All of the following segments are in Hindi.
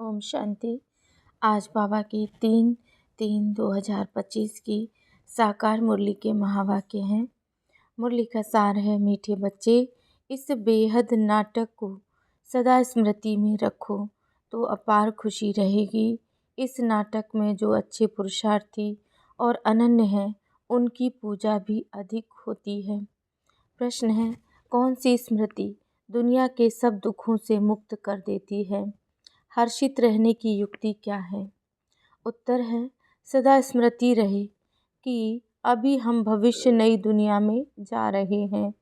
ओम शांति। आज बाबा की 3/3/2025 की साकार मुरली के महावाक्य हैं। मुरली का सार है, मीठे बच्चे इस बेहद नाटक को सदा स्मृति में रखो तो अपार खुशी रहेगी। इस नाटक में जो अच्छे पुरुषार्थी और अनन्य हैं उनकी पूजा भी अधिक होती है। प्रश्न है, कौन सी स्मृति दुनिया के सब दुखों से मुक्त कर देती है? हर्षित रहने की युक्ति क्या है? उत्तर है, सदा स्मृति रहे कि अभी हम भविष्य नई दुनिया में जा रहे हैं।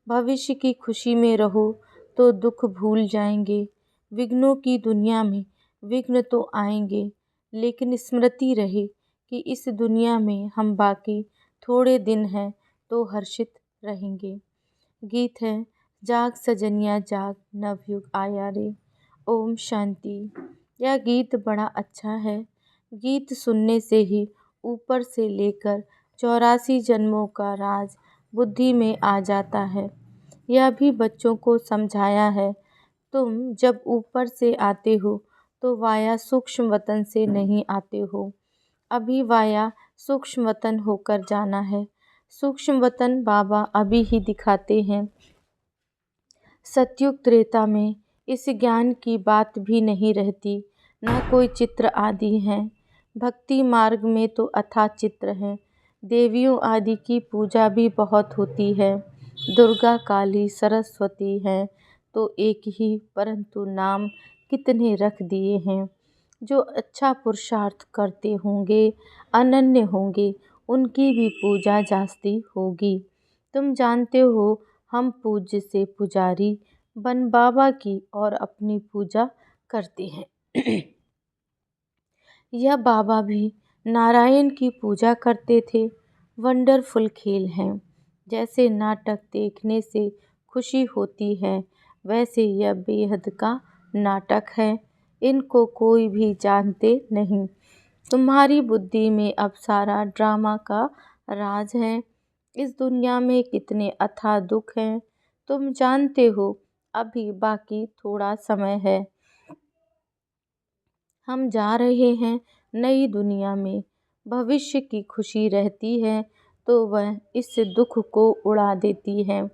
भविष्य की खुशी में रहो तो दुख भूल जाएंगे। विघ्नों की दुनिया में विघ्न तो आएंगे, लेकिन स्मृति रहे कि इस दुनिया में हम बाकी थोड़े दिन हैं तो हर्षित रहेंगे। गीत है, जाग सजनिया जाग नवयुग आया रे। ओम शांति। यह गीत बड़ा अच्छा है। गीत सुनने से ही ऊपर से लेकर 84 जन्मों का राज बुद्धि में आ जाता है। यह भी बच्चों को समझाया है, तुम जब ऊपर से आते हो तो वाया सूक्ष्म वतन से नहीं आते हो। अभी वाया सूक्ष्म वतन होकर जाना है। सूक्ष्म वतन बाबा अभी ही दिखाते हैं। सतयुग त्रेता में इस ज्ञान की बात भी नहीं रहती, न कोई चित्र आदि हैं। भक्ति मार्ग में तो अथाह चित्र हैं। देवियों आदि की पूजा भी बहुत होती है। दुर्गा, काली, सरस्वती हैं तो एक ही, परंतु नाम कितने रख दिए हैं। जो अच्छा पुरुषार्थ करते होंगे, अनन्य होंगे, उनकी भी पूजा जास्ती होगी। तुम जानते हो, हम पूज्य से पुजारी बन बाबा की और अपनी पूजा करते हैं। यह बाबा भी नारायण की पूजा करते थे। वंडरफुल खेल हैं। जैसे नाटक देखने से खुशी होती है, वैसे यह बेहद का नाटक है। इनको कोई भी जानते नहीं। तुम्हारी बुद्धि में अब सारा ड्रामा का राज है। इस दुनिया में कितने अथाह दुख हैं, तुम जानते हो। अभी बाकी थोड़ा समय है। हम जा रहे हैं नई दुनिया में। भविष्य की खुशी रहती है तो वह इस दुख को उड़ा देती है।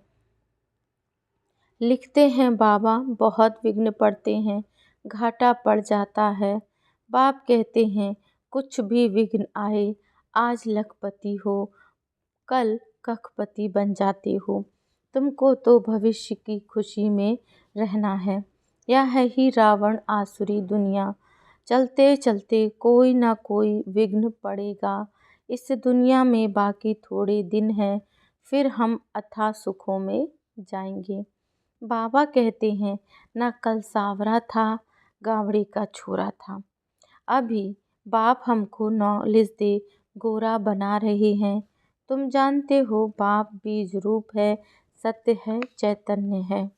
लिखते हैं बाबा, बहुत विघ्न पड़ते हैं, घाटा पड़ जाता है। बाप कहते हैं, कुछ भी विघ्न आए, आज लखपति हो, कल कखपति बन जाते हो। तुमको तो भविष्य की खुशी में रहना है। यह है ही रावण आसुरी दुनिया। चलते चलते कोई ना कोई विघ्न पड़ेगा। इस दुनिया में बाकी थोड़े दिन हैं, फिर हम अथाह सुखों में जाएंगे। बाबा कहते हैं, ना कल सावरा था, गावड़े का छोरा था। अभी बाप हमको नॉलेज दे गोरा बना रहे हैं। तुम जानते हो, बाप बीज रूप है, सत्य है, चैतन्य है।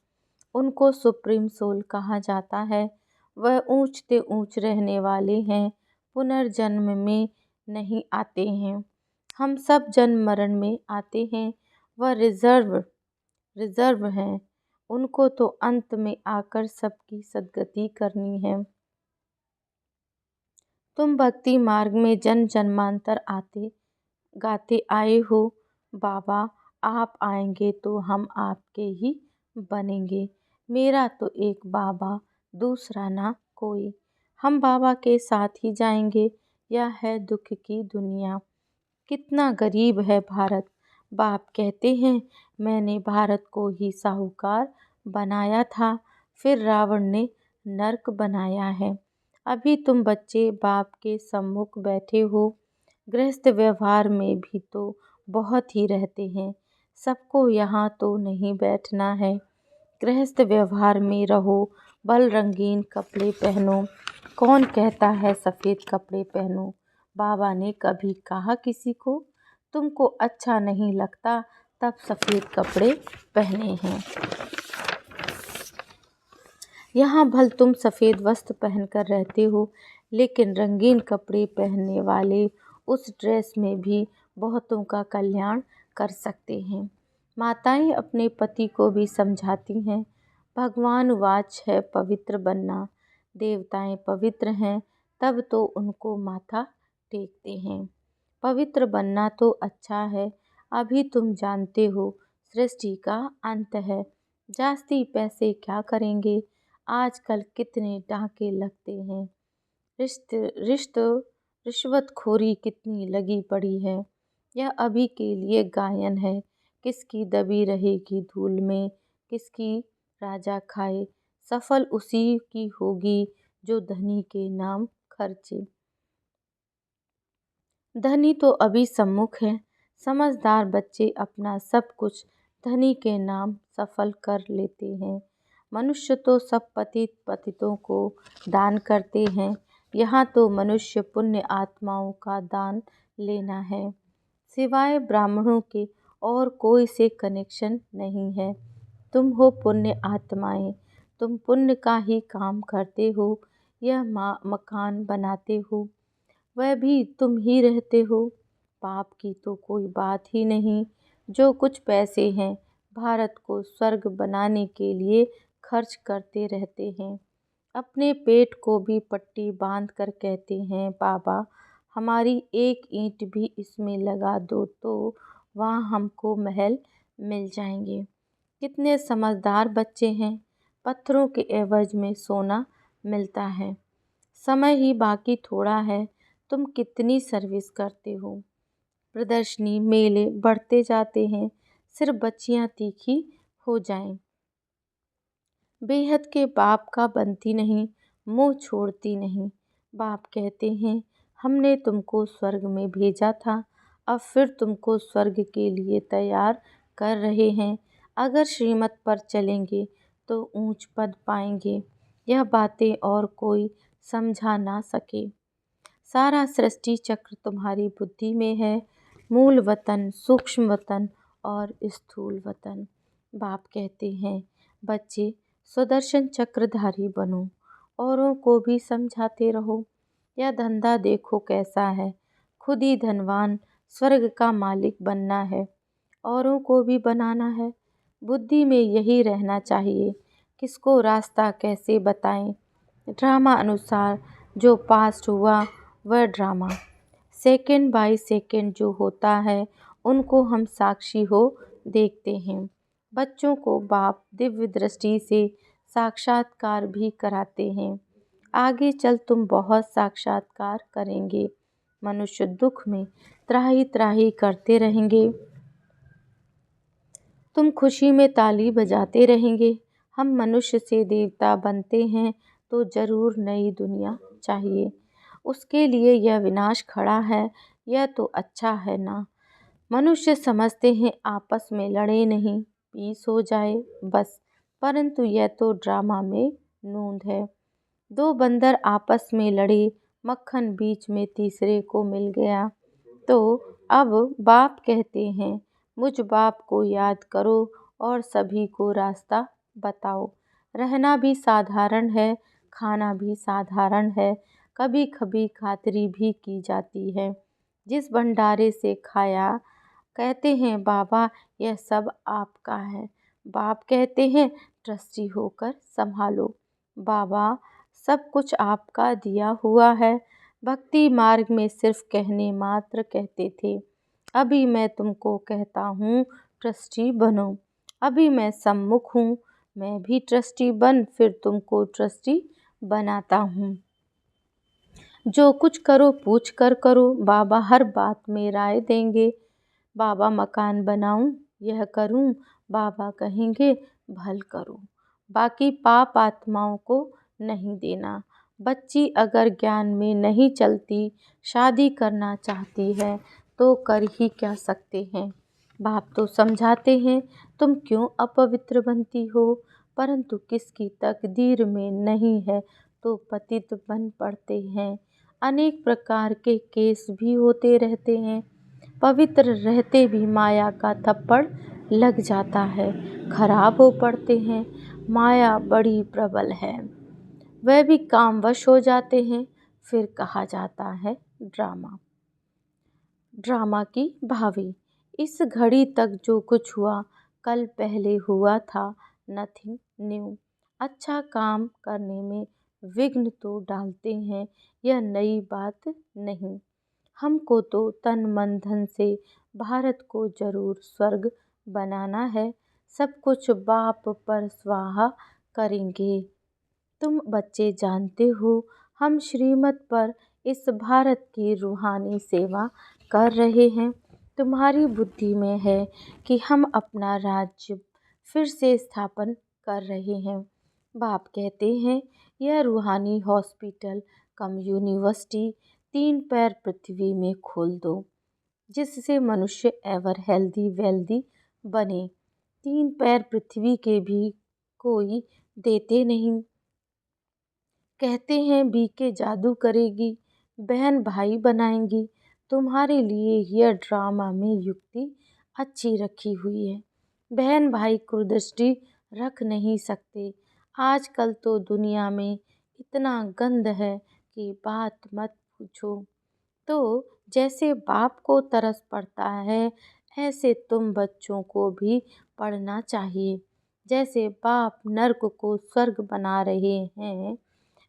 उनको सुप्रीम सोल कहा जाता है। वह ऊंचते ऊंच रहने वाले हैं, पुनर्जन्म में नहीं आते हैं। हम सब जन्म मरण में आते हैं। वह रिजर्व हैं। उनको तो अंत में आकर सबकी सद्गति करनी है। तुम भक्ति मार्ग में जन्म जन्मांतर आते गाते आए हो। बाबा, आप आएंगे तो हम आपके ही बनेंगे। मेरा तो एक बाबा, दूसरा ना कोई। हम बाबा के साथ ही जाएंगे। यह है दुख की दुनिया। कितना गरीब है भारत। बाप कहते हैं, मैंने भारत को ही साहूकार बनाया था, फिर रावण ने नर्क बनाया है। अभी तुम बच्चे बाप के सम्मुख बैठे हो। गृहस्थ व्यवहार में भी तो बहुत ही रहते हैं। सबको यहाँ तो नहीं बैठना है। गृहस्थ व्यवहार में रहो, बल रंगीन कपड़े पहनो। कौन कहता है सफ़ेद कपड़े पहनो? बाबा ने कभी कहा किसी को? तुमको अच्छा नहीं लगता तब सफ़ेद कपड़े पहने हैं। यहाँ भल तुम सफ़ेद वस्त्र पहनकर रहते हो, लेकिन रंगीन कपड़े पहनने वाले उस ड्रेस में भी बहुतों का कल्याण कर सकते हैं। माताएं अपने पति को भी समझाती हैं। भगवान वाच है पवित्र बनना। देवताएं पवित्र हैं तब तो उनको माथा टेकते हैं। पवित्र बनना तो अच्छा है, अभी तुम जानते हो सृष्टि का अंत है। जास्ती पैसे क्या करेंगे, आजकल कितने डाके लगते हैं। रिश्त रिश्त रिश्वतखोरी कितनी लगी पड़ी है। यह अभी के लिए गायन है, किसकी दबी रहेगी धूल में, किसकी राजा खाए। सफल उसी की होगी जो धनी के नाम खर्चे। धनी तो अभी सम्मुख है, समझदार बच्चे अपना सब कुछ धनी के नाम सफल कर लेते हैं। मनुष्य तो सब पतित पतितों को दान करते हैं, यहाँ तो मनुष्य पुण्य आत्माओं का दान लेना है। सिवाय ब्राह्मणों के और कोई से कनेक्शन नहीं है। तुम हो पुण्य आत्माएं, तुम पुण्य का ही काम करते हो। यह मकान बनाते हो, वह भी तुम ही रहते हो। पाप की तो कोई बात ही नहीं। जो कुछ पैसे हैं भारत को स्वर्ग बनाने के लिए खर्च करते रहते हैं। अपने पेट को भी पट्टी बांध कर कहते हैं, बाबा हमारी एक ईंट भी इसमें लगा दो तो वहाँ हमको महल मिल जाएंगे। कितने समझदार बच्चे हैं, पत्थरों के एवज में सोना मिलता है। समय ही बाकी थोड़ा है, तुम कितनी सर्विस करते हो। प्रदर्शनी मेले बढ़ते जाते हैं, सिर्फ बच्चियां तीखी हो जाएं। बेहद के बाप का बनती नहीं, मुंह छोड़ती नहीं। बाप कहते हैं हमने तुमको स्वर्ग में भेजा था, अब फिर तुमको स्वर्ग के लिए तैयार कर रहे हैं। अगर श्रीमत पर चलेंगे तो ऊंच पद पाएंगे। यह बातें और कोई समझा ना सके। सारा सृष्टि चक्र तुम्हारी बुद्धि में है, मूल वतन, सूक्ष्म वतन और स्थूल वतन। बाप कहते हैं बच्चे सुदर्शन चक्रधारी बनो, औरों को भी समझाते रहो। यह धंधा देखो कैसा है, खुद ही धनवान स्वर्ग का मालिक बनना है, औरों को भी बनाना है। बुद्धि में यही रहना चाहिए, किसको रास्ता कैसे बताएं। ड्रामा अनुसार जो पास्ट हुआ वह ड्रामा, सेकंड बाय सेकंड जो होता है उनको हम साक्षी हो देखते हैं। बच्चों को बाप दिव्य दृष्टि से साक्षात्कार भी कराते हैं। आगे चल तुम बहुत साक्षात्कार करेंगे। मनुष्य दुख में त्राही त्राही करते रहेंगे, तुम खुशी में ताली बजाते रहेंगे। हम मनुष्य से देवता बनते हैं तो जरूर नई दुनिया चाहिए। उसके लिए यह विनाश खड़ा है, यह तो अच्छा है ना। मनुष्य समझते हैं आपस में लड़े नहीं, पीस हो जाए बस, परंतु यह तो ड्रामा में नूंद है। दो बंदर आपस में लड़े, मक्खन बीच में तीसरे को मिल गया। तो अब बाप कहते हैं मुझ बाप को याद करो और सभी को रास्ता बताओ। रहना भी साधारण है, खाना भी साधारण है, कभी कभी खातिरी भी की जाती है। जिस भंडारे से खाया, कहते हैं बाबा यह सब आपका है। बाप कहते हैं ट्रस्टी होकर संभालो। बाबा सब कुछ आपका दिया हुआ है। भक्ति मार्ग में सिर्फ कहने मात्र कहते थे, अभी मैं तुमको कहता हूँ ट्रस्टी बनो। अभी मैं सम्मुख हूँ, मैं भी ट्रस्टी बन फिर तुमको ट्रस्टी बनाता हूँ। जो कुछ करो पूछ कर करो, बाबा हर बात में राय देंगे। बाबा मकान बनाऊं यह करूं, बाबा कहेंगे भल करो। बाकी पाप आत्माओं को नहीं देना। बच्ची अगर ज्ञान में नहीं चलती, शादी करना चाहती है तो कर ही क्या सकते हैं। बाप तो समझाते हैं तुम क्यों अपवित्र बनती हो, परंतु किसकी तकदीर में नहीं है तो पतित बन पड़ते हैं। अनेक प्रकार के केस भी होते रहते हैं, पवित्र रहते भी माया का थप्पड़ लग जाता है, खराब हो पड़ते हैं। माया बड़ी प्रबल है, वह भी कामवश हो जाते हैं। फिर कहा जाता है ड्रामा। ड्रामा की भावी, इस घड़ी तक जो कुछ हुआ कल पहले हुआ था, नथिंग न्यू। अच्छा काम करने में विघ्न तो डालते हैं, यह नई बात नहीं। हमको तो तन मन धन से भारत को जरूर स्वर्ग बनाना है, सब कुछ बाप पर स्वाहा करेंगे। तुम बच्चे जानते हो हम श्रीमत पर इस भारत की रूहानी सेवा कर रहे हैं। तुम्हारी बुद्धि में है कि हम अपना राज्य फिर से स्थापन कर रहे हैं। बाप कहते हैं यह रूहानी हॉस्पिटल कम यूनिवर्सिटी 3 पैर पृथ्वी में खोल दो, जिससे मनुष्य एवर हेल्दी वेल्दी बने। 3 पैर पृथ्वी के भी कोई देते नहीं। कहते हैं बीके जादू करेगी, बहन भाई बनाएंगी। तुम्हारे लिए यह ड्रामा में युक्ति अच्छी रखी हुई है। बहन भाई कुदृष्टि रख नहीं सकते। आजकल तो दुनिया में इतना गंद है कि बात मत पूछो। तो जैसे बाप को तरस पड़ता है, ऐसे तुम बच्चों को भी पढ़ना चाहिए। जैसे बाप नर्क को स्वर्ग बना रहे हैं,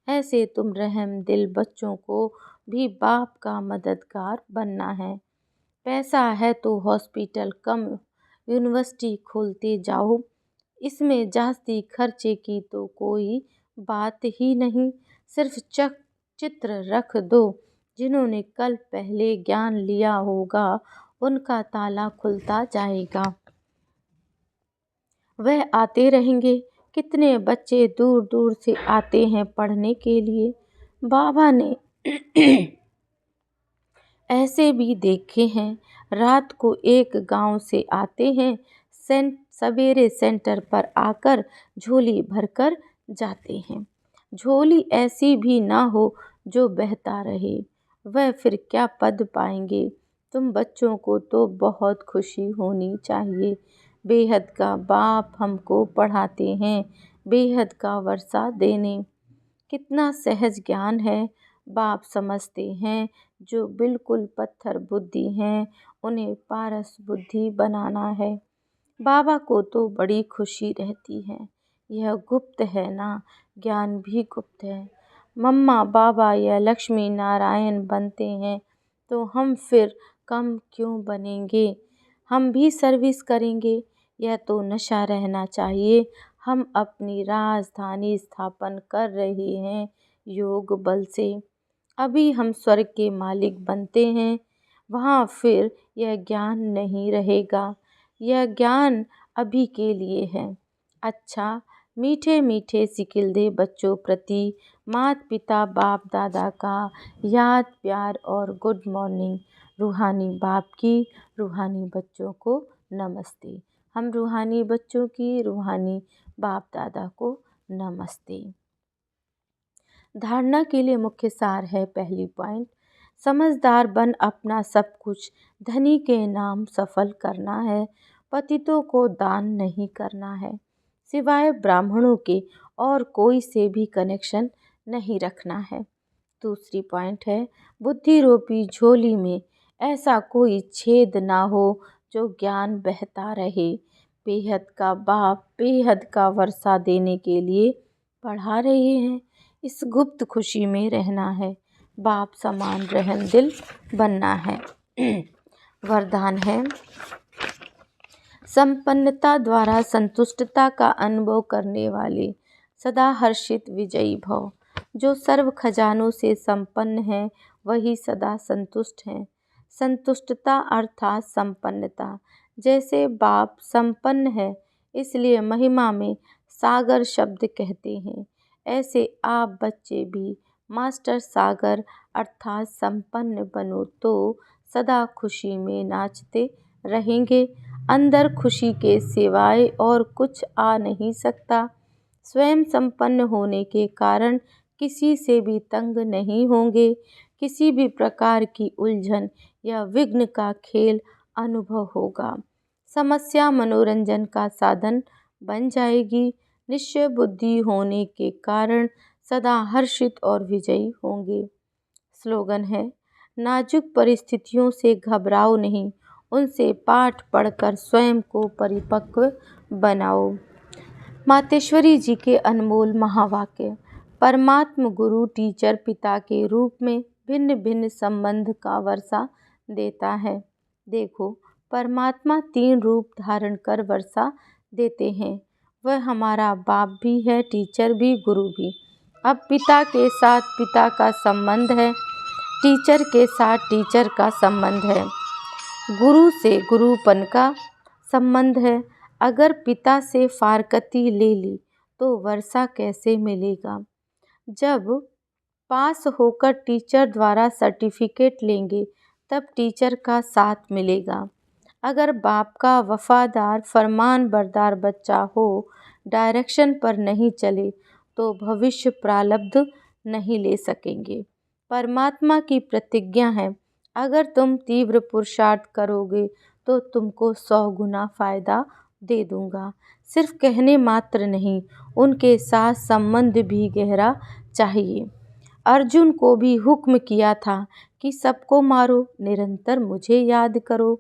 ऐसे तुम रहम दिल बच्चों को भी बाप का मददगार बनना है। पैसा है तो हॉस्पिटल कम यूनिवर्सिटी खोलते जाओ, इसमें जास्ती खर्चे की तो कोई बात ही नहीं। सिर्फ चित्र रख दो। जिन्होंने कल पहले ज्ञान लिया होगा उनका ताला खुलता जाएगा। वह आते रहेंगे। कितने बच्चे दूर दूर से आते हैं पढ़ने के लिए। बाबा ने ऐसे भी देखे हैं। रात को एक गांव से आते हैं, सवेरे सेंटर पर आकर झोली भरकर जाते हैं। झोली ऐसी भी ना हो जो बहता रहे, वह फिर क्या पद पाएंगे। तुम बच्चों को तो बहुत खुशी होनी चाहिए। बेहद का बाप हमको पढ़ाते हैं, बेहद का वर्षा देने। कितना सहज ज्ञान है। बाप समझते हैं जो बिल्कुल पत्थर बुद्धि हैं उन्हें पारस बुद्धि बनाना है। बाबा को तो बड़ी खुशी रहती है। यह गुप्त है ना, ज्ञान भी गुप्त है। मम्मा बाबा या लक्ष्मी नारायण बनते हैं तो हम फिर कम क्यों बनेंगे। हम भी सर्विस करेंगे। यह तो नशा रहना चाहिए। हम अपनी राजधानी स्थापन कर रहे हैं योग बल से। अभी हम स्वर्ग के मालिक बनते हैं, वहाँ फिर यह ज्ञान नहीं रहेगा। यह ज्ञान अभी के लिए है। अच्छा, मीठे मीठे सिकिल्दे बच्चों प्रति माता पिता बाप दादा का याद प्यार और गुड मॉर्निंग। रूहानी बाप की रूहानी बच्चों को नमस्ते। हम रूहानी बच्चों की रूहानी बाप दादा को नमस्ते। धारणा के लिए मुख्य सार है। पहली पॉइंट, समझदार बन अपना सब कुछ धनी के नाम सफल करना है। पतितों को दान नहीं करना है, सिवाय ब्राह्मणों के और कोई से भी कनेक्शन नहीं रखना है। दूसरी पॉइंट है, बुद्धि रूपी झोली में ऐसा कोई छेद ना हो जो ज्ञान बहता रहे। बेहद का बाप बेहद का वर्षा देने के लिए पढ़ा रहे हैं। इस गुप्त खुशी में रहना है। बाप समान रहम दिल बनना है। वरदान है, संपन्नता द्वारा संतुष्टता का अनुभव करने वाले सदा हर्षित विजयी भव। जो सर्व खजानों से संपन्न है वही सदा संतुष्ट हैं। संतुष्टता अर्थात संपन्नता। जैसे बाप संपन्न है इसलिए महिमा में सागर शब्द कहते हैं, ऐसे आप बच्चे भी मास्टर सागर अर्थात संपन्न बनो तो सदा खुशी में नाचते रहेंगे। अंदर खुशी के सिवाय और कुछ आ नहीं सकता। स्वयं संपन्न होने के कारण किसी से भी तंग नहीं होंगे। किसी भी प्रकार की उलझन या विघ्न का खेल अनुभव होगा। समस्या मनोरंजन का साधन बन जाएगी। निश्चय बुद्धि होने के कारण सदा हर्षित और विजयी होंगे। स्लोगन है, नाजुक परिस्थितियों से घबराओ नहीं, उनसे पाठ पढ़कर स्वयं को परिपक्व बनाओ। मातेश्वरी जी के अनमोल महावाक्य। परमात्म गुरु टीचर पिता के रूप में भिन्न भिन्न संबंध का वर्षा देता है। देखो, परमात्मा 3 रूप धारण कर वर्षा देते हैं। वह हमारा बाप भी है, टीचर भी, गुरु भी। अब पिता के साथ पिता का संबंध है, टीचर के साथ टीचर का संबंध है, गुरु से गुरुपन का संबंध है। अगर पिता से फारकती ले ली तो वर्षा कैसे मिलेगा? जब पास होकर टीचर द्वारा सर्टिफिकेट लेंगे तब टीचर का साथ मिलेगा। अगर बाप का वफादार फरमान बरदार बच्चा हो, डायरेक्शन पर नहीं चले तो भविष्य प्रारब्ध नहीं ले सकेंगे। परमात्मा की प्रतिज्ञा है, अगर तुम तीव्र पुरुषार्थ करोगे तो तुमको 100 गुना फायदा दे दूंगा। सिर्फ कहने मात्र नहीं, उनके साथ संबंध भी गहरा चाहिए। अर्जुन को भी हुक्म किया था कि सबको मारो, निरंतर मुझे याद करो।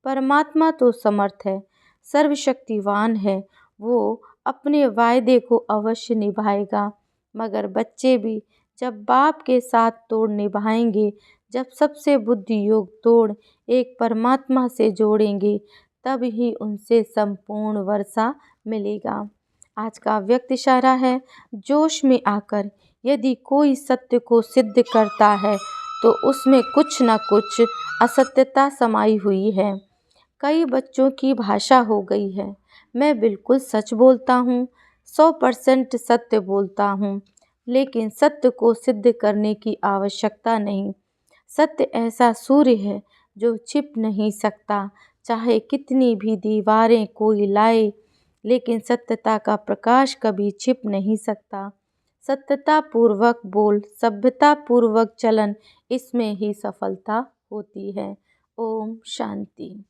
परमात्मा तो समर्थ है, सर्वशक्तिवान है, वो अपने वायदे को अवश्य निभाएगा। मगर बच्चे भी जब बाप के साथ तोड़ निभाएंगे, जब सबसे बुद्धि योग तोड़ एक परमात्मा से जोड़ेंगे, तब ही उनसे संपूर्ण वर्षा मिलेगा। आज का व्यक्त इशारा है, जोश में आकर यदि कोई सत्य को सिद्ध करता है तो उसमें कुछ न कुछ असत्यता समाई हुई है। कई बच्चों की भाषा हो गई है, मैं बिल्कुल सच बोलता हूँ, 100% सत्य बोलता हूँ, लेकिन सत्य को सिद्ध करने की आवश्यकता नहीं। सत्य ऐसा सूर्य है जो छिप नहीं सकता, चाहे कितनी भी दीवारें कोई लाए, लेकिन सत्यता का प्रकाश कभी छिप नहीं सकता। सत्यता पूर्वक बोल, सभ्यता पूर्वक चलन, इसमें ही सफलता होती है। ओम शांति।